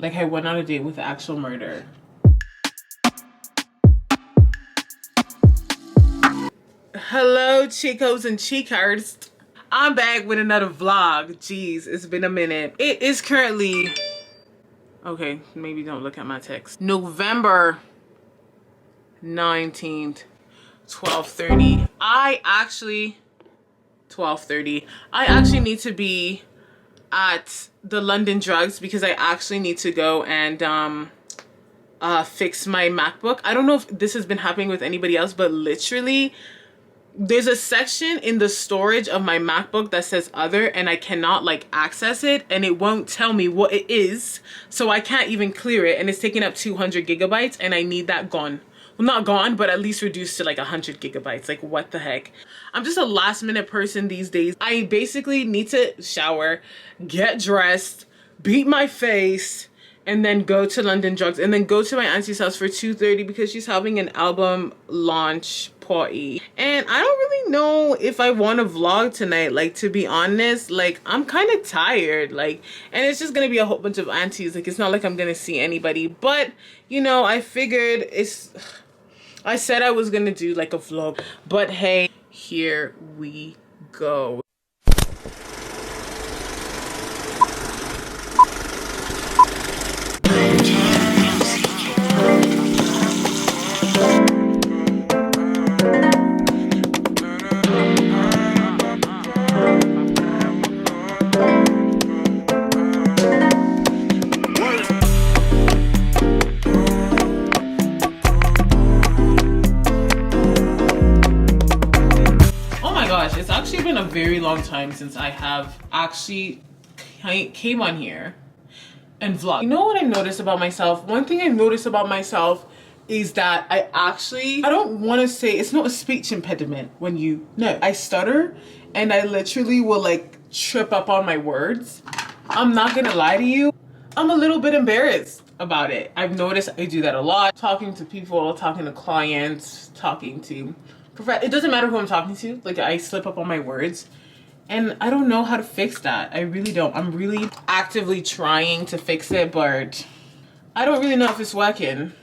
Like I went on a date with actual murder. Hello, chicos and chicars. I'm back with another vlog. Jeez, it's been a minute. It is currently, okay, maybe don't look at my text. November 19th, 12:30. I actually need to be at the London Drugs because I actually need to go and fix my MacBook. I don't know if this has been happening with anybody else, but literally there's a section in the storage of my MacBook that says other, and I cannot like access it, and it won't tell me what it is, so I can't even clear it, and it's taking up 200 gigabytes, and I need that gone. Well, not gone, but at least reduced to like 100 gigabytes. Like, what the heck? I'm just a last minute person these days. I basically need to shower, get dressed, beat my face, and then go to London Drugs, and then go to my auntie's house for 2:30 because she's having an album launch party. And I don't really know if I want to vlog tonight, like, to be honest. Like, I'm kind of tired, like, and it's just gonna be a whole bunch of aunties. Like, it's not like I'm gonna see anybody, but you know, I figured I said I was gonna do like a vlog, but hey, here we go. It's actually been a very long time since I have actually came on here and vlogged. You know what I noticed about myself? One thing I noticed about myself is that I don't want to say, it's not a speech impediment when you, no, I stutter and I literally will like trip up on my words. I'm not gonna lie to you. I'm a little bit embarrassed about it. I've noticed I do that a lot. Talking to people, talking to clients, talking to it doesn't matter who I'm talking to. Like, I slip up on my words and I don't know how to fix that. I really don't. I'm really actively trying to fix it, but I don't really know if it's working.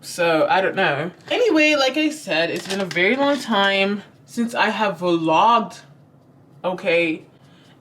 So I don't know. Anyway, like I said, it's been a very long time since I have vlogged, okay?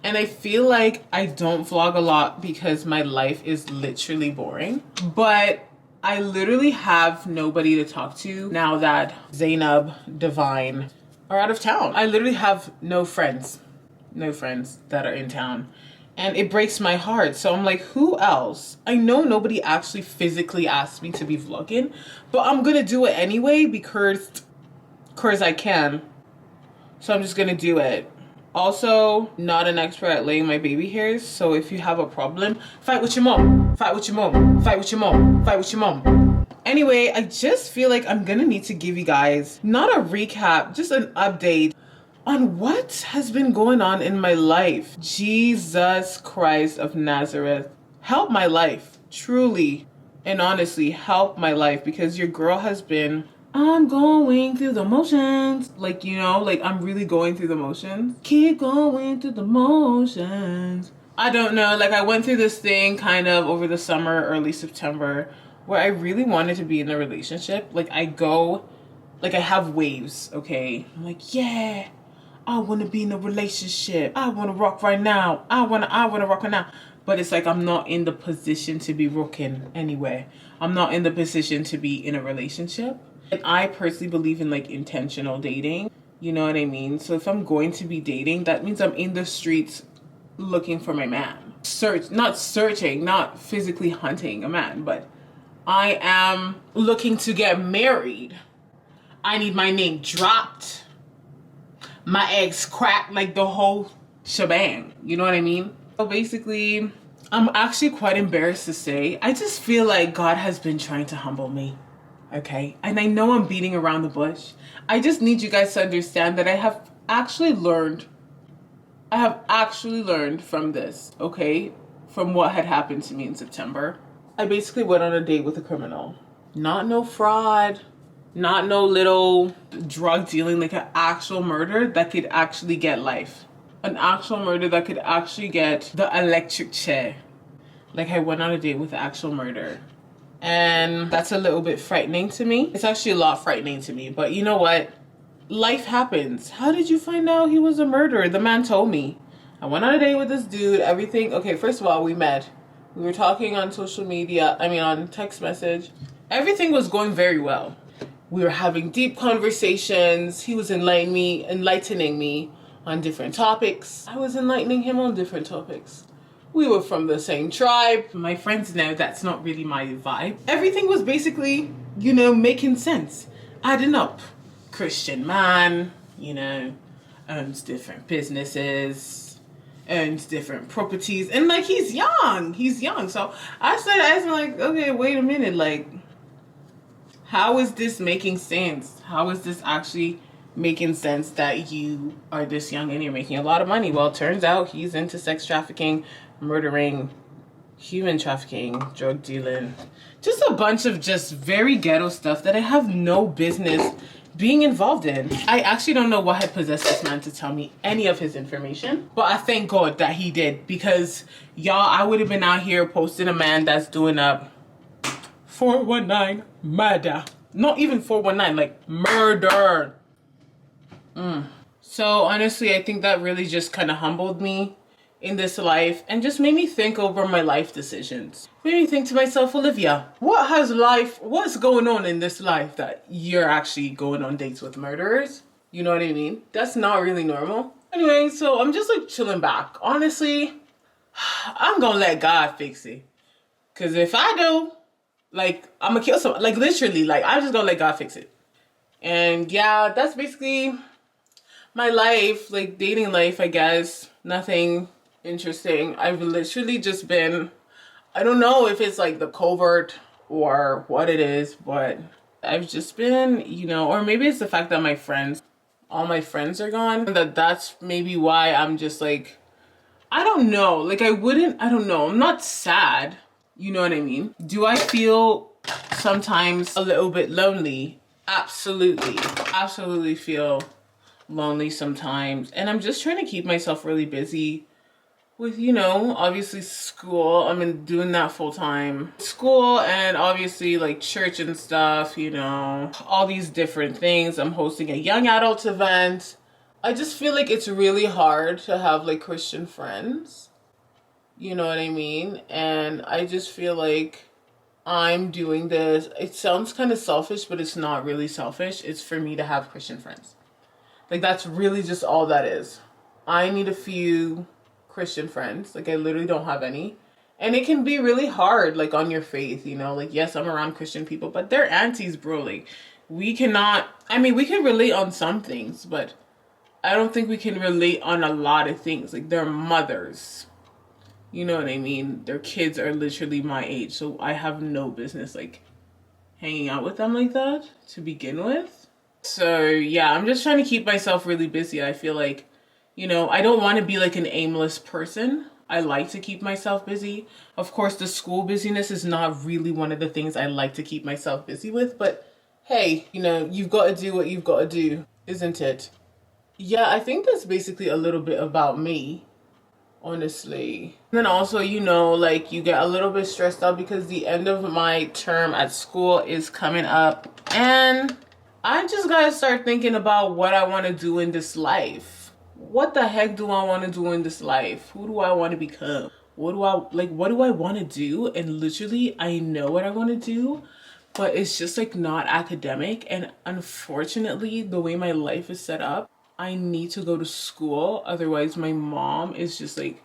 And I feel like I don't vlog a lot because my life is literally boring. But I literally have nobody to talk to now that Zainab, Divine are out of town. I literally have no friends that are in town. And it breaks my heart. So I'm like, who else? I know nobody actually physically asked me to be vlogging, but I'm gonna do it anyway because I can. So I'm just gonna do it. Also, not an expert at laying my baby hairs, so if you have a problem, fight with your mom, fight with your mom, fight with your mom, fight with your mom. Anyway, I just feel like I'm gonna need to give you guys, not a recap, just an update on what has been going on in my life. Jesus Christ of Nazareth, help my life, truly and honestly, help my life, because your girl has been, I'm going through the motions. Like, you know, like I'm really going through the motions. Keep going through the motions. I don't know, like I went through this thing kind of over the summer, early September, where I really wanted to be in a relationship. Like I have waves, okay? I'm like, yeah, I want to be in a relationship. I want to rock right now. I want to rock right now. But it's like I'm not in the position to be rocking anyway. I'm not in the position to be in a relationship. And I personally believe in like intentional dating. You know what I mean? So if I'm going to be dating, that means I'm in the streets looking for my man. Not physically hunting a man, but I am looking to get married. I need my name dropped, my eggs cracked, like the whole shebang. You know what I mean? So basically, I'm actually quite embarrassed to say, I just feel like God has been trying to humble me. Okay, and I know I'm beating around the bush. I just need you guys to understand that I have actually learned from this, okay? From what had happened to me in September. I basically went on a date with a criminal. Not no fraud, not no little drug dealing, like an actual murder that could actually get life. An actual murder that could actually get the electric chair. Like I went on a date with actual murder. And that's a little bit frightening to me. It's actually a lot frightening to me, but you know what? Life happens. How did you find out he was a murderer? The man told me. I went on a date with this dude, everything. Okay, first of all, we met. We were talking on social media, on text message. Everything was going very well. We were having deep conversations. He was enlightening me on different topics. I was enlightening him on different topics. We were from the same tribe. My friends know that's not really my vibe. Everything was basically, making sense, adding up. Christian man, owns different businesses, owns different properties, and like he's young. So I started asking, like, okay, wait a minute, like, how is this making sense? How is this actually making sense that you are this young and you're making a lot of money? Well, it turns out he's into sex trafficking, murdering, human trafficking, drug dealing, just a bunch of just very ghetto stuff that I have no business being involved in. I actually don't know what had possessed this man to tell me any of his information, but I thank God that he did, because y'all, I would have been out here posting a man that's doing up 419 murder. Not even 419, like murder. So honestly, I think that really just kind of humbled me in this life and just made me think over my life decisions. Made me think to myself, Olivia, what's going on in this life that you're actually going on dates with murderers? You know what I mean? That's not really normal. Anyway, so I'm just like chilling back. Honestly, I'm gonna let God fix it. Cause if I do, like, I'm gonna kill someone. Like, literally, like, I'm just gonna let God fix it. And yeah, that's basically my life, like dating life, I guess. Nothing interesting. I've literally just been, I don't know if it's like the covert or what it is, but I've just been, or maybe it's the fact that all my friends are gone. That's maybe why I'm just like, I don't know. Like I don't know. I'm not sad. You know what I mean? Do I feel sometimes a little bit lonely? Absolutely. Absolutely feel lonely sometimes. And I'm just trying to keep myself really busy with, obviously school. I'm doing that full time. School and obviously like church and stuff, all these different things. I'm hosting a young adult event. I just feel like it's really hard to have like Christian friends. You know what I mean? And I just feel like I'm doing this. It sounds kind of selfish, but it's not really selfish. It's for me to have Christian friends. Like that's really just all that is. I need a few Christian friends. Like I literally don't have any. And it can be really hard, like on your faith, like yes, I'm around Christian people, but they're aunties, bro. Like we can relate on some things, but I don't think we can relate on a lot of things. Like they're mothers. You know what I mean? Their kids are literally my age, so I have no business like hanging out with them like that to begin with. So yeah, I'm just trying to keep myself really busy. I feel like, I don't want to be like an aimless person. I like to keep myself busy. Of course, the school busyness is not really one of the things I like to keep myself busy with, but hey, you've got to do what you've got to do, isn't it? Yeah, I think that's basically a little bit about me. Honestly. And then also, like you get a little bit stressed out because the end of my term at school is coming up and I just gotta start thinking about what I want to do in this life. What the heck do I want to do in this life? Who do I want to become? What do I want to do? And literally I know what I want to do, but it's just like not academic. And unfortunately, the way my life is set up, I need to go to school. Otherwise, my mom is just like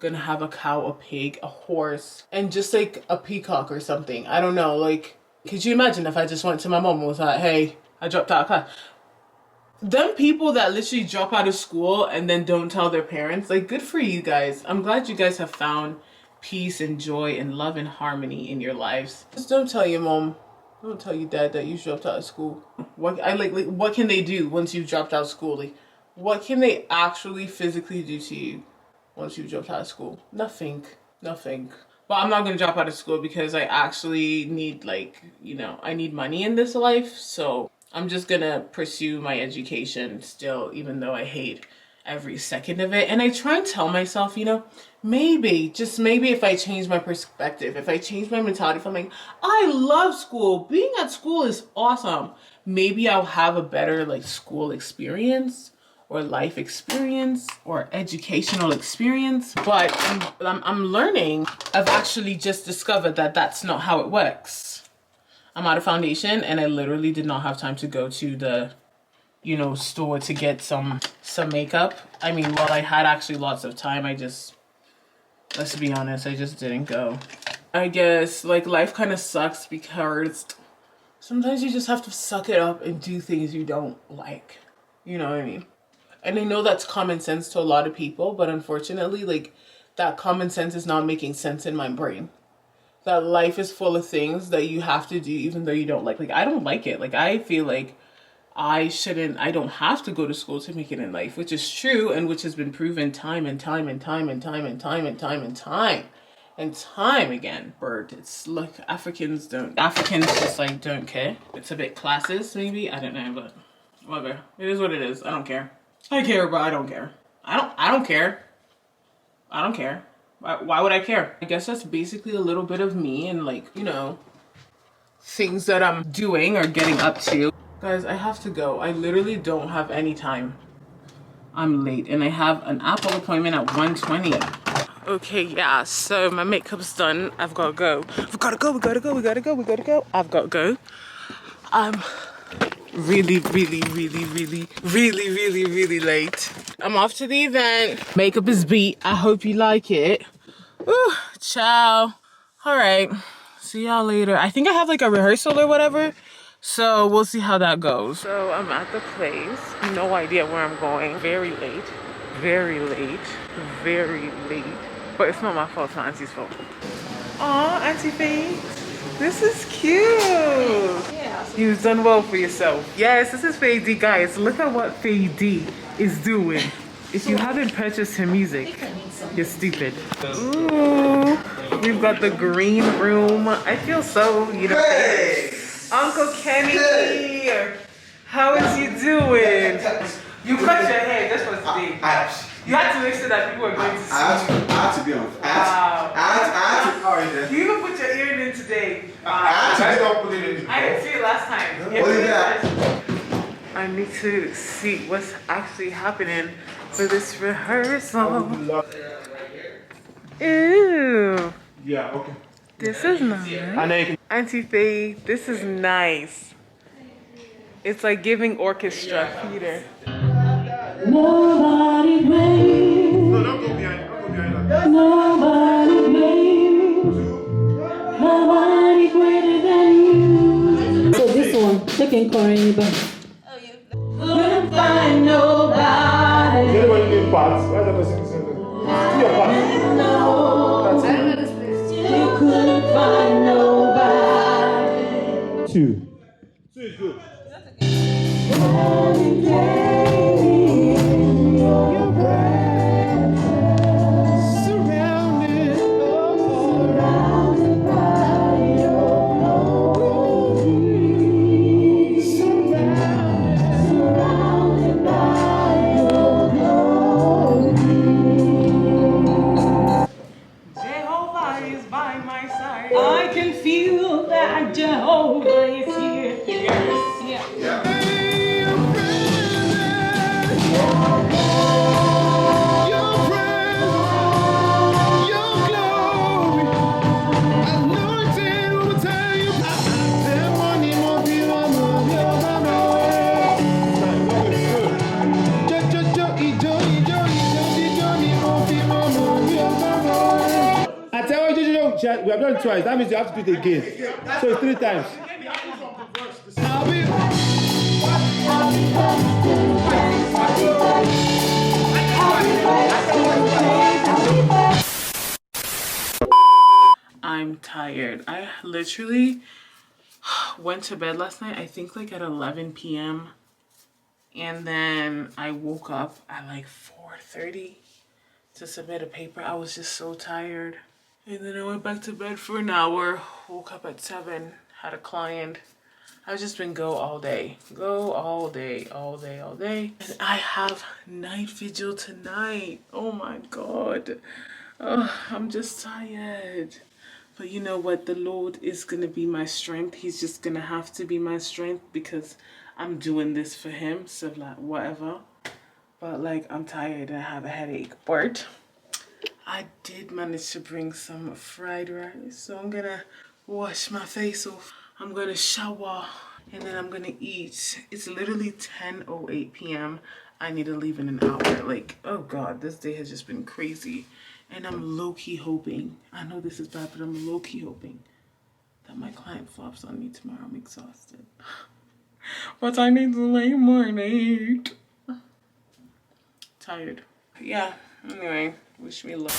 gonna have a cow, a pig, a horse, and just like a peacock or something. I don't know. Like, could you imagine if I just went to my mom and was like, hey, I dropped out of class? Them people that literally drop out of school and then don't tell their parents, like, good for you guys. I'm glad you guys have found peace and joy and love and harmony in your lives. Just don't tell your mom. Don't tell your dad that you dropped out of school. What can they do once you've dropped out of school? Like, what can they actually physically do to you once you've dropped out of school? Nothing. But I'm not gonna drop out of school because I actually need I need money in this life. So I'm just gonna pursue my education still, even though I hate every second of it. And I try and tell myself, you know, maybe, just maybe if I change my perspective, if I change my mentality, if I'm like, I love school, being at school is awesome, maybe I'll have a better like school experience or life experience or educational experience. But I'm learning. I've actually just discovered that that's not how it works. I'm out of foundation and I literally did not have time to go to the, you know, store to get some makeup. I mean, while I had actually lots of time, let's be honest, I just didn't go. I guess like life kind of sucks because sometimes you just have to suck it up and do things you don't like. You know what I mean? And I know that's common sense to a lot of people, but unfortunately, like, that common sense is not making sense in my brain. That life is full of things that you have to do even though you don't like. Like, I don't like it. Like, I feel like I don't have to go to school to make it in life, which is true and which has been proven time and time and time and time and time and time and time and time again. But it's like Africans just like don't care. It's a bit classist maybe, I don't know, but whatever. It is what it is. I don't care. I care, but I don't care. I don't care. I don't care. Why would I care? I guess that's basically a little bit of me and like, you know, things that I'm doing or getting up to. Guys, I have to go. I literally don't have any time. I'm late and I have an Apple appointment at 1:20. Okay, yeah, so my makeup's done. I've got to go. We gotta go. I've got to go. I'm really late. I'm off to the event. Makeup is beat. I hope you like it. Ooh, ciao. All right, see y'all later. I think I have like a rehearsal or whatever, so we'll see how that goes. So I'm at the place. No idea where I'm going. Very late. But it's not my fault, it's my auntie's fault. Aw, Auntie Faye. This is cute. Yeah. You've done well for yourself. Yes, this is FEYI, guys. Look at what FEYI is doing. If you haven't purchased her music, you're stupid. Ooh, we've got the green room. I feel so, you know. Hey. Uncle Kenny, how is you doing? You cut your hair just for today. You had to make sure that people were going to see. I had to be on. I had to. You even put your earring in today. I didn't see it last time. What is that? I need to see what's actually happening for this rehearsal. Ew. Yeah, okay. This is nice. Auntie Faye, this is nice. It's like giving orchestra theater. Nobody blames. No, don't go behind. Don't go behind that. Nobody blames. Nobody greater than you. So this one, taking Korean. Couldn't find nobody. Is anybody doing parts? Why is that person singing? Do your part. That's it. You couldn't find nobody. Two is good. I can feel that Jehovah is here. Yes. Yeah. We have done it twice. That means you have to do it again. So it's 3 times. I'm tired. I literally went to bed last night, I think like at 11 p.m. And then I woke up at like 4:30 to submit a paper. I was just so tired. And then I went back to bed for an hour, woke up at 7, had a client. I've just been go all day. Go all day, all day, all day. And I have night vigil tonight. Oh my God. I'm just tired. But you know what? The Lord is going to be my strength. He's just going to have to be my strength because I'm doing this for him. So like whatever. But like I'm tired and I have a headache. But I did manage to bring some fried rice. So I'm going to wash my face off. I'm going to shower and then I'm going to eat. It's literally 10:08 p.m. I need to leave in an hour. Like, oh God, this day has just been crazy. And I'm low-key hoping, I know this is bad, but I'm low-key hoping that my client flops on me tomorrow. I'm exhausted. But I need to lay my night. Tired. Yeah, anyway, wish me luck.